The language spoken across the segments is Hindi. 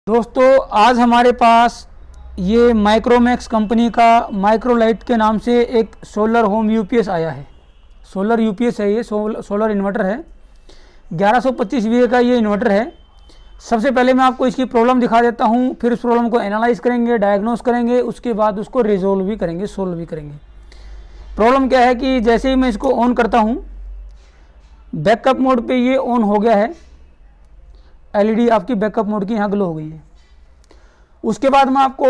दोस्तों आज हमारे पास ये माइक्रोमैक्स कंपनी का माइक्रोलाइट के नाम से एक सोलर होम यूपीएस आया है। सोलर यूपीएस है, ये सोलर इन्वर्टर है। 1125 वीए का ये इन्वर्टर है। सबसे पहले मैं आपको इसकी प्रॉब्लम दिखा देता हूँ, फिर उस प्रॉब्लम को एनालाइज करेंगे, डायग्नोस करेंगे, उसके बाद उसको रिजोल्व भी करेंगे, सोल्व भी करेंगे। प्रॉब्लम क्या है कि जैसे ही मैं इसको ऑन करता हूँ, बैकअप मोड पे ये ऑन हो गया है। एलईडी आपकी बैकअप मोड की यहाँ ग्लो हो गई है। उसके बाद मैं आपको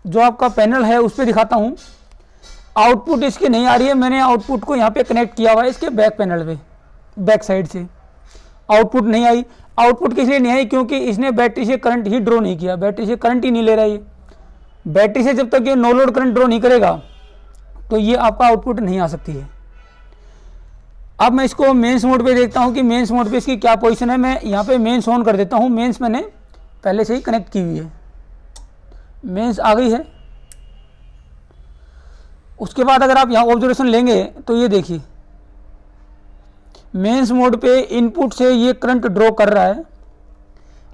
जो आपका पैनल है उस पर दिखाता हूँ। आउटपुट इसकी नहीं आ रही है। मैंने आउटपुट को यहाँ पे कनेक्ट किया हुआ है इसके बैक पैनल पे, बैक साइड से। आउटपुट नहीं आई। आउटपुट किस लिए नहीं आई? क्योंकि इसने बैटरी से करंट ही ड्रॉ नहीं किया, बैटरी से करंट ही नहीं ले रहा है। बैटरी से जब तक ये नो लोड करंट ड्रॉ नहीं करेगा तो ये आपका आउटपुट नहीं आ सकती है। अब मैं इसको मेंस मोड पे देखता हूँ कि मेंस मोड पे इसकी क्या पोजीशन है। मैं यहाँ पे मेंस ऑन कर देता हूँ। मेंस मैंने पहले से ही कनेक्ट की हुई है। मेंस आ गई है। उसके बाद अगर आप यहाँ ऑब्जर्वेशन लेंगे तो ये देखिए, मेंस मोड पे इनपुट से ये करंट ड्रॉ कर रहा है,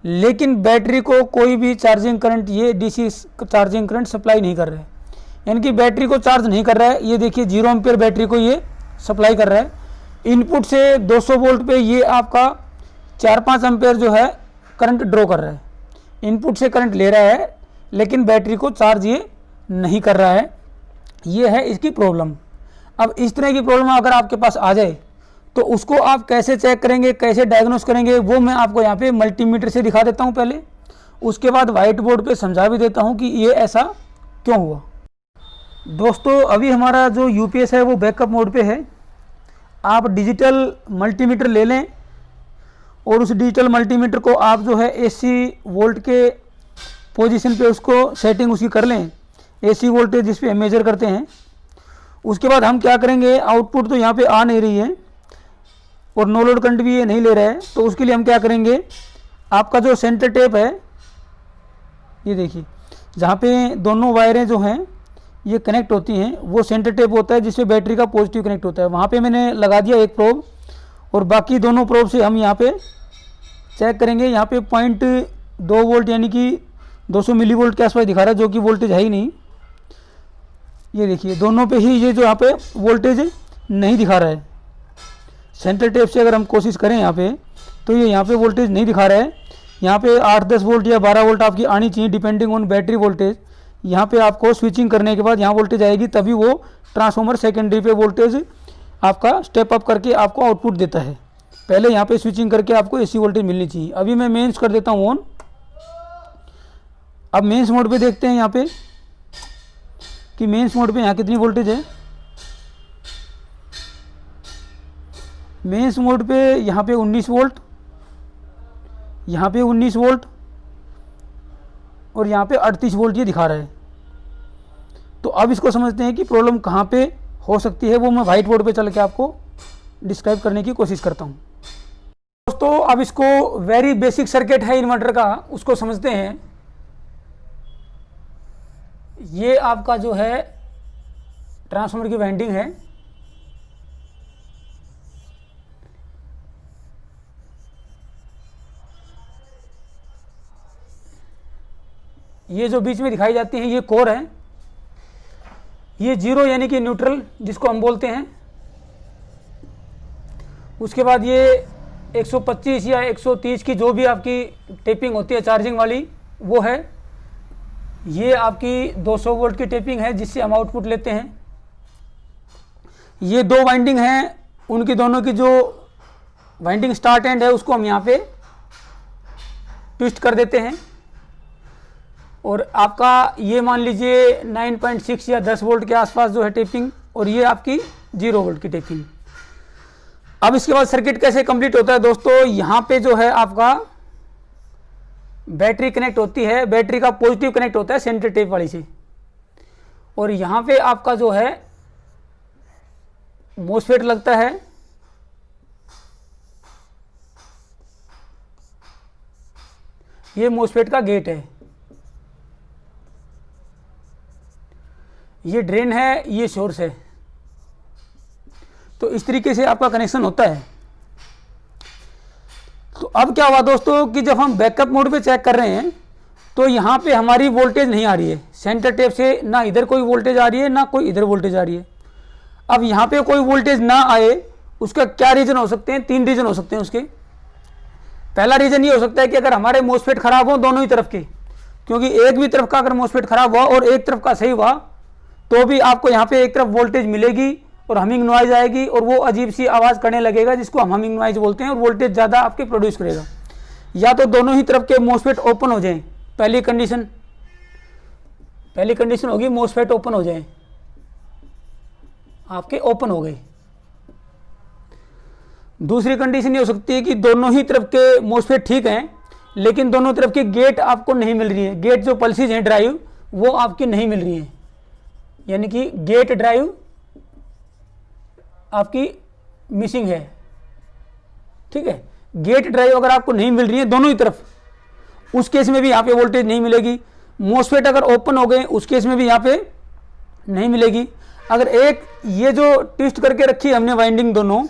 लेकिन बैटरी को कोई भी चार्जिंग करंट, ये डीसी चार्जिंग करंट सप्लाई नहीं कर रहा है, यानी कि बैटरी को चार्ज नहीं कर रहा है। ये देखिए 0 एम्पियर बैटरी को ये सप्लाई कर रहा है। इनपुट से 200 वोल्ट पे ये आपका 4-5 एम्पेयर जो है करंट ड्रॉ कर रहा है। इनपुट से करंट ले रहा है लेकिन बैटरी को चार्ज ये नहीं कर रहा है। ये है इसकी प्रॉब्लम। अब इस तरह की प्रॉब्लम अगर आपके पास आ जाए तो उसको आप कैसे चेक करेंगे, कैसे डायग्नोस करेंगे, वो मैं आपको यहाँ पे मल्टीमीटर से दिखा देता हूँ पहले। उसके बाद वाइट बोर्ड पे समझा भी देता हूँ कि ये ऐसा क्यों हुआ। दोस्तों अभी हमारा जो यूपीएस है वो बैकअप मोड पे है। आप डिजिटल मल्टीमीटर ले लें और उस डिजिटल मल्टीमीटर को आप जो है एसी वोल्ट के पोजीशन पे उसको सेटिंग उसकी कर लें, एसी वोल्टेज जिस पे मेजर करते हैं। उसके बाद हम क्या करेंगे, आउटपुट तो यहाँ पे आ नहीं रही है और नो लोड करंट भी ये नहीं ले रहा है, तो उसके लिए हम क्या करेंगे, आपका जो सेंटर टेप है, ये देखिए जहाँ पे दोनों वायरें जो हैं ये कनेक्ट होती हैं, वो सेंटर टेप होता है जिससे बैटरी का पॉजिटिव कनेक्ट होता है। वहाँ पे मैंने लगा दिया एक प्रोब और बाकी दोनों प्रोब से हम यहाँ पे चेक करेंगे। यहाँ पे 0.2 वोल्ट यानी कि 200 मिली वोल्ट के आसपास दिखा रहा है, जो कि वोल्टेज है ही नहीं। ये देखिए दोनों पे ही ये जो यहाँ पे वोल्टेज नहीं दिखा रहा है। सेंटर टेप से अगर हम कोशिश करें यहाँ पे तो ये यहाँ पे वोल्टेज नहीं दिखा रहा है। यहाँ पे 8-10 वोल्ट या 12 वोल्ट आपकी आनी चाहिए डिपेंडिंग ऑन बैटरी वोल्टेज। यहाँ पे आपको स्विचिंग करने के बाद यहाँ वोल्टेज आएगी, तभी वो ट्रांसफार्मर सेकेंडरी पे वोल्टेज आपका स्टेप अप करके आपको आउटपुट देता है। पहले यहाँ पे स्विचिंग करके आपको एसी वोल्टेज मिलनी चाहिए। अभी मैं मेंस कर देता हूँ ऑन। अब मेंस मोड पे देखते हैं यहाँ पे कि मेंस मोड पे यहाँ कितनी वोल्टेज है। मेंस मोड पे यहाँ पे 19 वोल्ट, यहाँ पे 19 वोल्ट और यहाँ पे 38 वोल्ट ये दिखा रहा है। तो अब इसको समझते हैं कि प्रॉब्लम कहाँ पे हो सकती है। वो मैं वाइट बोर्ड पे चल के आपको डिस्क्राइब करने की कोशिश करता हूँ। दोस्तों अब इसको वेरी बेसिक सर्किट है इन्वर्टर का, उसको समझते हैं। ये आपका जो है ट्रांसफार्मर की वाइंडिंग है। ये जो बीच में दिखाई जाती है ये कोर है। ये 0 यानी कि न्यूट्रल जिसको हम बोलते हैं। उसके बाद ये 125 या 130 की जो भी आपकी टेपिंग होती है चार्जिंग वाली वो है। ये आपकी 200 वोल्ट की टेपिंग है जिससे हम आउटपुट लेते हैं। ये 2 वाइंडिंग हैं, उनकी दोनों की जो वाइंडिंग स्टार्ट एंड है उसको हम यहाँ पे ट्विस्ट कर देते हैं। और आपका ये मान लीजिए 9.6 या 10 वोल्ट के आसपास जो है टेपिंग, और ये आपकी 0 वोल्ट की टेपिंग। अब इसके बाद सर्किट कैसे कंप्लीट होता है दोस्तों, यहाँ पे जो है आपका बैटरी कनेक्ट होती है, बैटरी का पॉजिटिव कनेक्ट होता है सेंटर टेप वाली से, और यहाँ पे आपका जो है मोसफेट लगता है। ये मोसफेट का गेट है, ये ड्रेन है, ये सोर्स है। तो इस तरीके से आपका कनेक्शन होता है। तो अब क्या हुआ दोस्तों कि जब हम बैकअप मोड पे चेक कर रहे हैं तो यहाँ पे हमारी वोल्टेज नहीं आ रही है, सेंटर टेप से ना इधर कोई वोल्टेज आ रही है ना कोई इधर वोल्टेज आ रही है। अब यहाँ पे कोई वोल्टेज ना आए उसका क्या रीज़न हो सकते हैं? 3 रीज़न हो सकते हैं उसके। पहला रीज़न ये हो सकता है कि अगर हमारे मोसफेट खराब हो दोनों ही तरफ के, क्योंकि एक भी तरफ का अगर मोसफेट खराब हुआ और एक तरफ का सही हुआ तो भी आपको यहाँ पे एक तरफ वोल्टेज मिलेगी और हमिंग नॉइज आएगी और वो अजीब सी आवाज़ करने लगेगा जिसको हम हमिंग नॉइज बोलते हैं, और वोल्टेज ज़्यादा आपके प्रोड्यूस करेगा। या तो दोनों ही तरफ के मोसफेट ओपन हो जाएं, पहली कंडीशन होगी मोसफेट ओपन हो जाएं, आपके ओपन हो गए। दूसरी कंडीशन ये हो सकती है कि दोनों ही तरफ के मोसफेट ठीक हैं लेकिन दोनों तरफ की गेट आपको नहीं मिल रही है, गेट जो पल्सेस हैं ड्राइव वो आपकी नहीं मिल रही है, यानी कि गेट ड्राइव आपकी मिसिंग है। ठीक है, गेट ड्राइव अगर आपको नहीं मिल रही है दोनों ही तरफ, उस केस में भी यहाँ पे वोल्टेज नहीं मिलेगी। मोसफेट अगर ओपन हो गए उस केस में भी यहाँ पे नहीं मिलेगी। अगर एक ये जो ट्विस्ट करके रखी है हमने वाइंडिंग दोनों,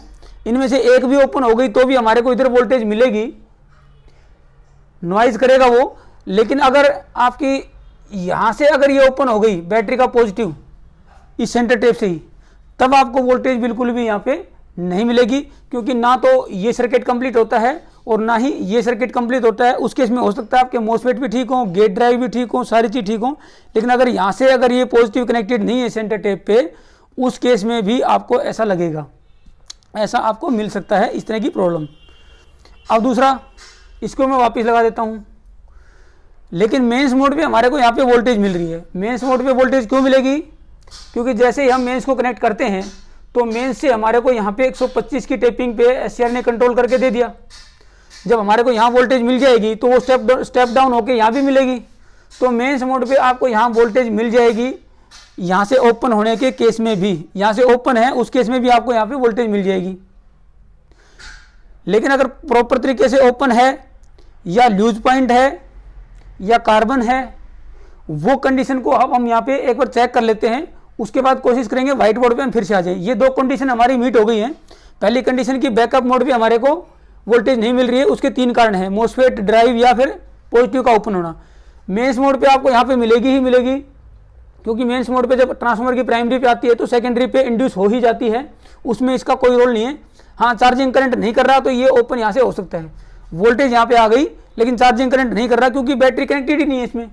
इनमें से एक भी ओपन हो गई तो भी हमारे को इधर वोल्टेज मिलेगी, नॉइज करेगा वो। लेकिन अगर आपकी यहाँ से अगर ये ओपन हो गई बैटरी का पॉजिटिव इस सेंटर टेप से ही, तब आपको वोल्टेज बिल्कुल भी यहाँ पे नहीं मिलेगी, क्योंकि ना तो ये सर्किट कंप्लीट होता है और ना ही ये सर्किट कंप्लीट होता है। उस केस में हो सकता है आपके मोसफेट भी ठीक हो, गेट ड्राइव भी ठीक हो, सारी चीज़ ठीक हो, लेकिन अगर यहाँ से अगर ये पॉजिटिव कनेक्टेड नहीं है सेंटर टेप पे, उस केस में भी आपको ऐसा लगेगा, ऐसा आपको मिल सकता है इस तरह की प्रॉब्लम। अब दूसरा, इसको मैं वापस लगा देता हूँ, लेकिन मेंस मोड पे हमारे को यहाँ पे वोल्टेज मिल रही है। मेंस मोड पे वोल्टेज क्यों मिलेगी? क्योंकि जैसे ही हम मेंस को कनेक्ट करते हैं तो मेंस से हमारे को यहाँ पे 125 की टेपिंग पे एससीआर ने कंट्रोल करके दे दिया। जब हमारे को यहाँ वोल्टेज मिल जाएगी तो वो स्टेप डाउन होके यहाँ भी मिलेगी। तो मेंस मोड पे आपको यहाँ वोल्टेज मिल जाएगी, यहाँ से ओपन होने के केस में भी, यहाँ से ओपन है उस केस में भी आपको यहाँ पे वोल्टेज मिल जाएगी। लेकिन अगर प्रॉपर तरीके से ओपन है या लूज पॉइंट है या कार्बन है, वो कंडीशन को अब हम यहाँ पे एक बार चेक कर लेते हैं, उसके बाद कोशिश करेंगे व्हाइट बोर्ड पे हम फिर से आ जाए। ये 2 कंडीशन हमारी मीट हो गई हैं। पहली कंडीशन की बैकअप मोड पे हमारे को वोल्टेज नहीं मिल रही है, उसके 3 कारण हैं, मोसफेट ड्राइव या फिर पॉजिटिव का ओपन होना। मेंस मोड पे आपको यहाँ पे मिलेगी ही मिलेगी, क्योंकि मेंस मोड पे जब ट्रांसफार्मर की प्राइमरी पे आती है तो सेकेंडरी पे इंड्यूस हो ही जाती है, उसमें इसका कोई रोल नहीं है। हाँ, चार्जिंग करंट नहीं कर रहा तो ये ओपन यहाँ से हो सकता है, वोल्टेज यहाँ पे आ गई लेकिन चार्जिंग करंट नहीं कर रहा क्योंकि बैटरी कनेक्टेड ही नहीं है इसमें।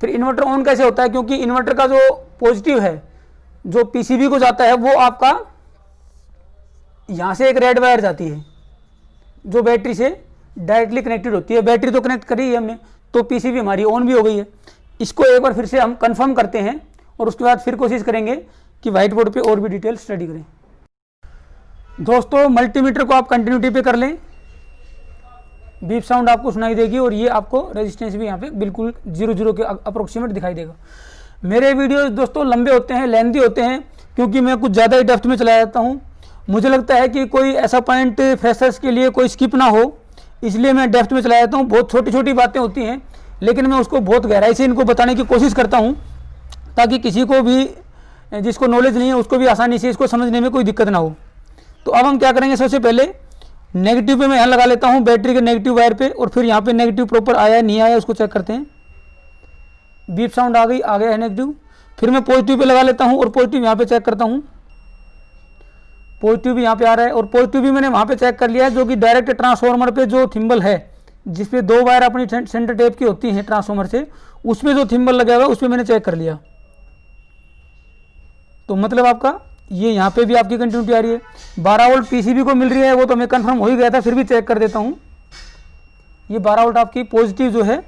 फिर इन्वर्टर ऑन कैसे होता है? क्योंकि इन्वर्टर का जो पॉजिटिव है जो पीसीबी को जाता है वो आपका यहाँ से एक रेड वायर जाती है जो बैटरी से डायरेक्टली कनेक्टेड होती है। बैटरी तो कनेक्ट करी है हमने, तो पीसीबी हमारी ऑन भी हो गई है। इसको एक बार फिर से हम कंफर्म करते हैं और उसके बाद फिर कोशिश करेंगे कि व्हाइट बोर्ड पे और भी डिटेल स्टडी करें। दोस्तों, मल्टीमीटर को आप कंटिन्यूटी पे कर लें, बीप साउंड आपको सुनाई देगी और ये आपको रेजिस्टेंस भी यहाँ पे बिल्कुल 0 के अप्रोक्सीमेट दिखाई देगा। मेरे वीडियोस दोस्तों लंबे होते हैं, लेंथी होते हैं, क्योंकि मैं कुछ ज़्यादा ही डेप्थ में चला जाता हूँ। मुझे लगता है कि कोई ऐसा पॉइंट फ्रेशर्स के लिए कोई स्किप ना हो, इसलिए मैं डेप्थ में चला जाता हूँ। बहुत छोटी छोटी बातें होती हैं लेकिन मैं उसको बहुत गहराई से इनको बताने की कोशिश करता हूँ, ताकि किसी को भी जिसको नॉलेज नहीं है उसको भी आसानी से इसको समझने में कोई दिक्कत ना हो। तो अब हम क्या करेंगे, सबसे पहले नेगेटिव पे मैं यहाँ लगा लेता हूँ, बैटरी के नेगेटिव वायर पे, और फिर यहाँ पे नेगेटिव प्रॉपर आया है नहीं आया उसको चेक करते हैं। बीप साउंड आ गया है नेगेटिव। फिर मैं पॉजिटिव पे लगा लेता हूँ और पॉजिटिव यहाँ पे चेक करता हूँ। पॉजिटिव भी यहाँ पे आ रहा है और पॉजिटिव भी मैंने वहाँ पे चेक कर लिया है, जो कि डायरेक्ट ट्रांसफार्मर पे जो थिम्बल है जिसपे 2 वायर अपनी सेंटर टेप की होती हैं ट्रांसफार्मर से, उसमें जो थिम्बल लगा हुआ है उसमें मैंने चेक कर लिया। तो मतलब आपका ये यहाँ पे भी आपकी कंटिन्यूटी आ रही है। 12 वोल्ट पीसीबी को मिल रही है, वो तो मैं कंफर्म हो ही गया था, फिर भी चेक कर देता हूँ। ये 12 वोल्ट आपकी पॉजिटिव जो है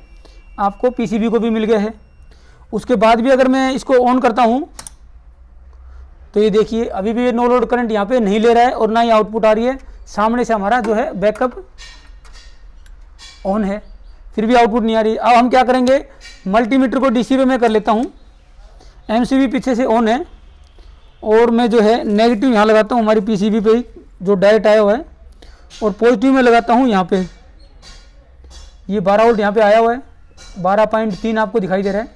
आपको पीसीबी को भी मिल गया है। उसके बाद भी अगर मैं इसको ऑन करता हूँ तो ये देखिए अभी भी ये नो लोड करंट यहाँ पे नहीं ले रहा है और ना ही आउटपुट आ रही है। सामने से हमारा जो है बैकअप ऑन है, फिर भी आउटपुट नहीं आ रही। अब हम क्या करेंगे, मल्टीमीटर को डीसी पे मैं कर लेता हूँ। एमसीबी पीछे से ऑन है और मैं जो है नेगेटिव यहाँ लगाता हूँ हमारी पीसीबी पे जो डायरेक्ट आया हुआ है, और पॉजिटिव में लगाता हूँ यहाँ पे। ये 12 वोल्ट यहाँ पे आया हुआ है, 12.3 आपको दिखाई दे रहा है।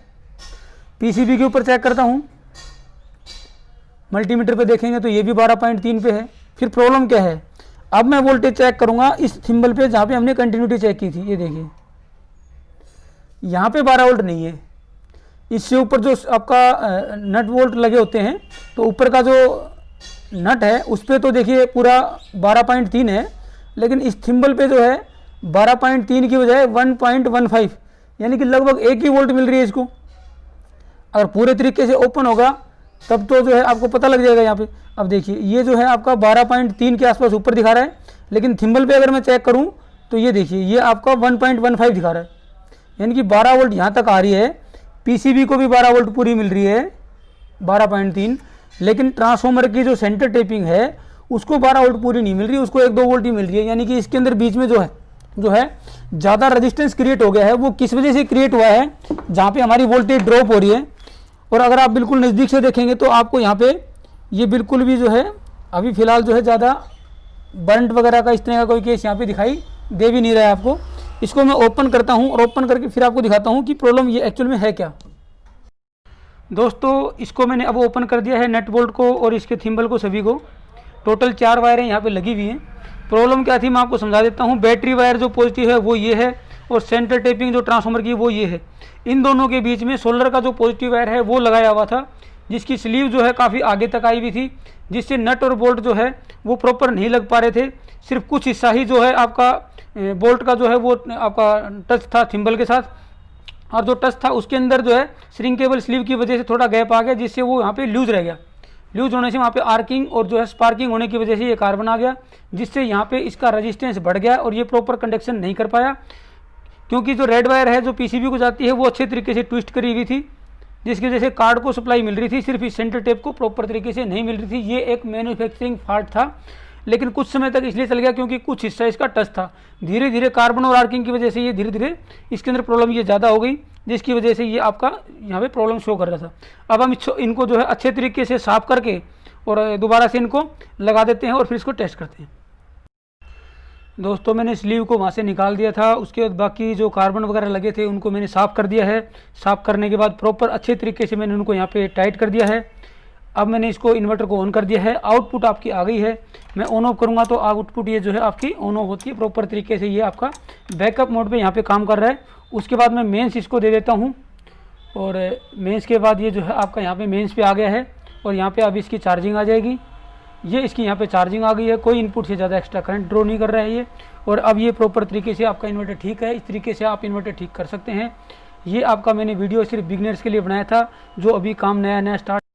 पीसीबी के ऊपर चेक करता हूँ, मल्टीमीटर पे देखेंगे तो ये भी 12.3 पे है। फिर प्रॉब्लम क्या है, अब मैं वोल्टेज चेक करूँगा इस थिम्बल पे जहाँ पे हमने कंटिन्यूटी चेक की थी। ये देखिए यहाँ पे 12 वोल्ट नहीं है, इससे ऊपर जो आपका नट बोल्ट लगे होते हैं तो ऊपर का जो नट है उस पर तो देखिए पूरा 12.3 है, लेकिन इस थिम्बल पे जो है 12.3 की बजाय 1.15 यानी कि लगभग 1 ही वोल्ट मिल रही है इसको। अगर पूरे तरीके से ओपन होगा तब तो जो है आपको पता लग जाएगा यहाँ पे। अब देखिए ये जो है आपका 12.3 के आसपास ऊपर दिखा रहा है, लेकिन थिम्बल पे अगर मैं चेक करूँ तो ये देखिए ये आपका 1.15 दिखा रहा है, यानी कि 12 वोल्ट यहाँ तक आ रही है। पीसीबी को भी 12 वोल्ट पूरी मिल रही है 12.3, लेकिन ट्रांसफॉर्मर की जो सेंटर टेपिंग है उसको 12 वोल्ट पूरी नहीं मिल रही, उसको 1-2 वोल्ट ही मिल रही है। यानी कि इसके अंदर बीच में जो है ज़्यादा रेजिस्टेंस क्रिएट हो गया है। वो किस वजह से क्रिएट हुआ है, जहाँ पे हमारी वोल्टेज ड्रॉप हो रही है। और अगर आप बिल्कुल नज़दीक से देखेंगे तो आपको यहाँ पे ये बिल्कुल भी जो है अभी फ़िलहाल जो है ज़्यादा बर्नट वगैरह का इस तरह का कोई केस यहाँ पे दिखाई दे भी नहीं रहा है आपको। इसको मैं ओपन करता हूँ और ओपन करके फिर आपको दिखाता हूँ कि प्रॉब्लम ये एक्चुअल में है क्या। दोस्तों इसको मैंने अब ओपन कर दिया है, नट बोल्ट को और इसके थिम्बल को, सभी को। टोटल 4 वायरें यहाँ पे लगी हुई हैं। प्रॉब्लम क्या थी मैं आपको समझा देता हूँ। बैटरी वायर जो पॉजिटिव है वो ये है और सेंटर टेपिंग जो ट्रांसफार्मर की वो ये है। इन दोनों के बीच में सोल्डर का जो पॉजिटिव वायर है वो लगाया हुआ था, जिसकी स्लीव जो है काफ़ी आगे तक आई हुई थी, जिससे नट और बोल्ट जो है वो प्रॉपर नहीं लग पा रहे थे। सिर्फ कुछ हिस्सा ही जो है आपका बोल्ट का जो है वो आपका टच था थिम्बल के साथ, और जो टच था उसके अंदर जो है श्रिंकेबल स्लीव की वजह से थोड़ा गैप आ गया, जिससे वो यहाँ पे लूज रह गया। लूज होने से वहाँ पे आर्किंग और जो है स्पार्किंग होने की वजह से ये कार्बन आ गया, जिससे यहाँ पे इसका रेजिस्टेंस बढ़ गया और ये प्रॉपर कंडक्शन नहीं कर पाया। क्योंकि जो रेड वायर है जो पीसीबी को जाती है वो अच्छे तरीके से ट्विस्ट करी हुई थी, जिसकी वजह से कार्ड को सप्लाई मिल रही थी, सिर्फ इस सेंटर टेप को प्रॉपर तरीके से नहीं मिल रही थी। ये एक मैन्युफैक्चरिंग फॉल्ट था, लेकिन कुछ समय तक इसलिए चल गया क्योंकि कुछ हिस्सा इसका टच था। धीरे धीरे कार्बन और आर्किंग की वजह से ये धीरे धीरे इसके अंदर प्रॉब्लम ये ज़्यादा हो गई, जिसकी वजह से ये आपका यहाँ पे प्रॉब्लम शो कर रहा था। अब हम इनको जो है अच्छे तरीके से साफ करके और दोबारा से इनको लगा देते हैं और फिर इसको टेस्ट करते हैं। दोस्तों मैंने स्लीव को वहाँ से निकाल दिया था, उसके बाद बाकी जो कार्बन वगैरह लगे थे उनको मैंने साफ़ कर दिया है। साफ़ करने के बाद प्रॉपर अच्छे तरीके से मैंने उनको यहाँ पे टाइट कर दिया है। अब मैंने इसको इन्वर्टर को ऑन कर दिया है। आउटपुट आपकी आ गई है। मैं ऑन ऑफ करूँगा तो आउटपुट ये जो है आपकी ऑन ऑफ होती है प्रॉपर तरीके से। ये आपका बैकअप मोड पे यहाँ पे काम कर रहा है। उसके बाद मैं मेंस इसको दे देता हूँ, और मेंस के बाद ये जो है आपका यहाँ पे मेंस पे आ गया है, और यहाँ पे अब इसकी चार्जिंग आ जाएगी। ये इसकी यहाँ पे चार्जिंग आ गई है, कोई इनपुट से ज़्यादा एक्स्ट्रा करंट ड्रॉ नहीं कर रहा है ये। और अब ये प्रॉपर तरीके से आपका इन्वर्टर ठीक है। इस तरीके से आप इन्वर्टर ठीक कर सकते हैं। ये आपका मैंने वीडियो सिर्फ बिगिनर्स के लिए बनाया था, जो अभी काम नया नया स्टार्ट